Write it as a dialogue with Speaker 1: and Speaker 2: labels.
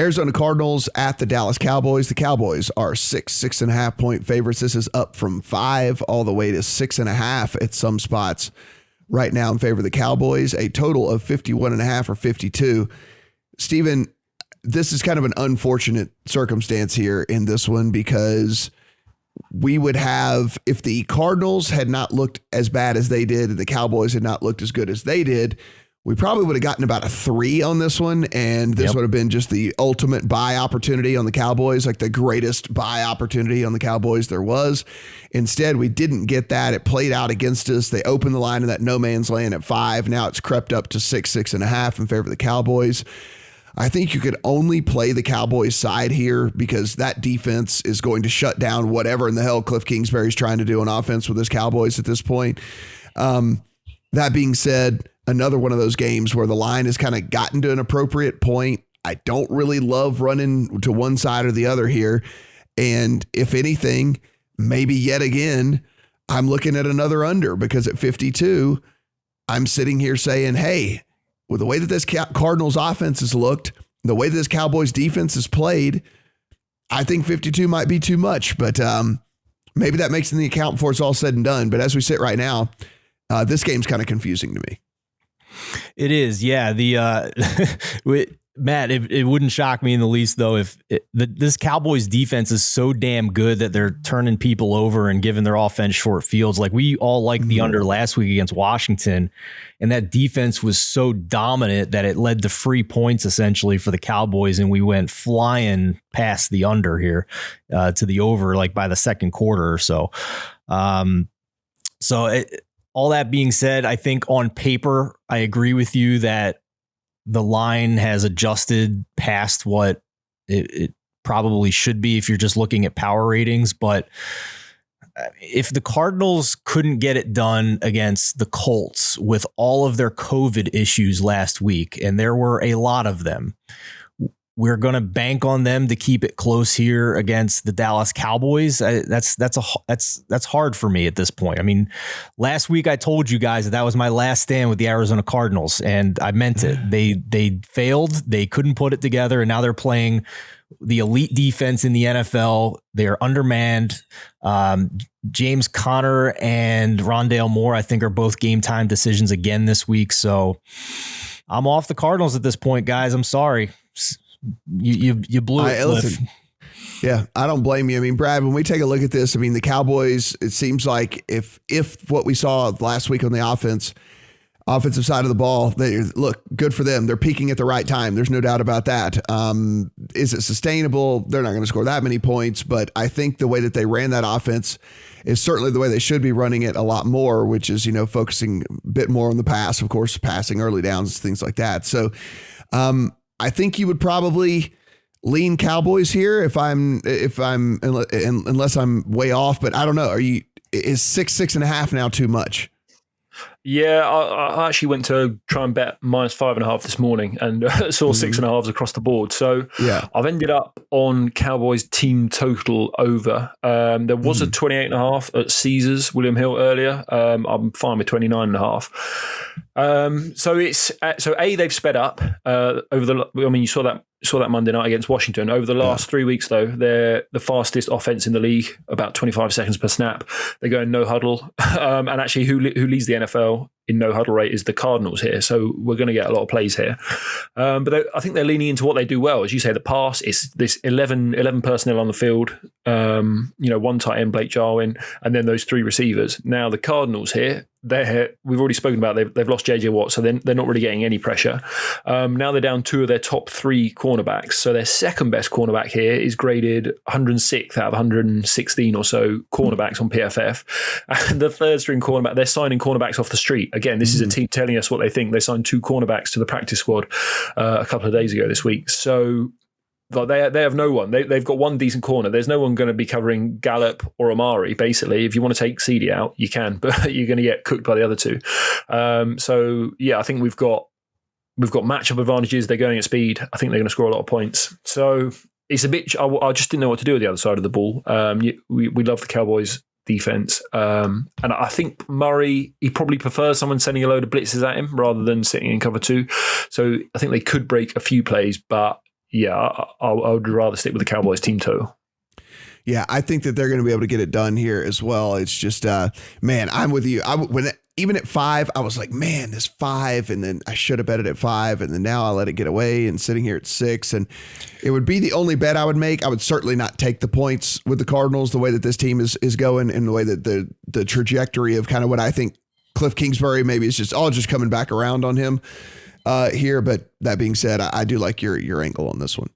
Speaker 1: Arizona Cardinals at the Dallas Cowboys. The Cowboys are 6.5 point favorites. This is up from 5 all the way to 6.5 at some spots right now in favor of the Cowboys. A total of 51.5 or 52. Steven, this is kind of an unfortunate circumstance here in this one because we would have, if the Cardinals had not looked as bad as they did and the Cowboys had not looked as good as they did, we probably would have gotten about a 3 on this one, and this would have been just the ultimate buy opportunity on the Cowboys, like the greatest buy opportunity on the Cowboys there was. Instead, we didn't get that. It played out against us. They opened the line in that no man's land at 5. Now it's crept up to 6.5 in favor of the Cowboys. I think you could only play the Cowboys side here because that defense is going to shut down whatever in the hell Cliff Kingsbury's trying to do on offense with his Cowboys at this point. That being said, another one of those games where the line has kind of gotten to an appropriate point. I don't really love running to one side or the other here. And if anything, maybe yet again, I'm looking at another under because at 52, I'm sitting here saying, hey, with the way that this Cardinals offense has looked, the way that this Cowboys defense has played, I think 52 might be too much, but maybe that makes in the account before it's all said and done. But as we sit right now, this game's kind of confusing to me.
Speaker 2: It is, yeah. Matt, it wouldn't shock me in the least, though, if this Cowboys defense is so damn good that they're turning people over and giving their offense short fields. Like we all liked the under last week against Washington, and that defense was so dominant that it led to free points essentially for the Cowboys, and we went flying past the under here to the over like by the second quarter or so. All that being said, I think on paper, I agree with you that the line has adjusted past what it probably should be if you're just looking at power ratings. But if the Cardinals couldn't get it done against the Colts with all of their COVID issues last week, and there were a lot of them, we're going to bank on them to keep it close here against the Dallas Cowboys. That's hard for me at this point. I mean, last week I told you guys that was my last stand with the Arizona Cardinals, and I meant it. They failed. They couldn't put it together, and now they're playing the elite defense in the NFL. They're undermanned. James Conner and Rondale Moore, I think, are both game time decisions again this week. So I'm off the Cardinals at this point, guys. I'm sorry. You blew it.
Speaker 1: Listen, yeah, I don't blame you. I mean, Brad, when we take a look at this, I mean, the Cowboys, it seems like if what we saw last week on the offensive side of the ball, they look good for them. They're peaking at the right time. There's no doubt about that. Is it sustainable? They're not going to score that many points, but I think the way that they ran that offense is certainly the way they should be running it a lot more, which is, focusing a bit more on the pass, of course, passing early downs, things like that. So, I think you would probably lean Cowboys here unless I'm way off, but I don't know. Is 6.5 now too much?
Speaker 3: Yeah, I actually went to try and bet -5.5 this morning and saw 6.5s across the board. So yeah, I've ended up on Cowboys team total over. There was a 28.5 at Caesars William Hill earlier. I'm fine with 29.5. So they've sped up over the. I mean, you saw that Monday night against Washington. Over the last 3 weeks, though, they're the fastest offense in the league, about 25 seconds per snap. They go in no huddle. And actually, who leads the NFL in no huddle rate is the Cardinals here. So we're going to get a lot of plays here. But I think they're leaning into what they do well. As you say, the pass is this 11 personnel on the field, one tight end, Blake Jarwin, and then those 3 receivers. Now the Cardinals here, we've already spoken about they've lost JJ Watt, so they're not really getting any pressure. Now they're down 2 of their top 3 cornerbacks. So their second best cornerback here is graded 106th out of 116 or so cornerbacks on PFF. And the third string cornerback, they're signing cornerbacks off the street. Again, this is a team telling us what they think. They signed 2 cornerbacks to the practice squad a couple of days ago this week. So they have no one. They've got one decent corner. There's no one going to be covering Gallup or Amari, basically. If you want to take CD out, you can, but you're going to get cooked by the other 2. So, yeah, I think we've got matchup advantages. They're going at speed. I think they're going to score a lot of points. So it's a bit. I just didn't know what to do with the other side of the ball. We love the Cowboys defense. And I think Murray, he probably prefers someone sending a load of blitzes at him rather than sitting in cover 2. So I think they could break a few plays, but yeah, I would rather stick with the Cowboys team total.
Speaker 1: Yeah, I think that they're going to be able to get it done here as well. It's just, man, I'm with you. Even at 5, I was like, man, this 5, and then I should have bet it at 5, and then now I let it get away and sitting here at 6, and it would be the only bet I would make. I would certainly not take the points with the Cardinals the way that this team is going, and the way that the trajectory of kind of what I think Cliff Kingsbury maybe is just coming back around on him here. But that being said, I do like your angle on this one.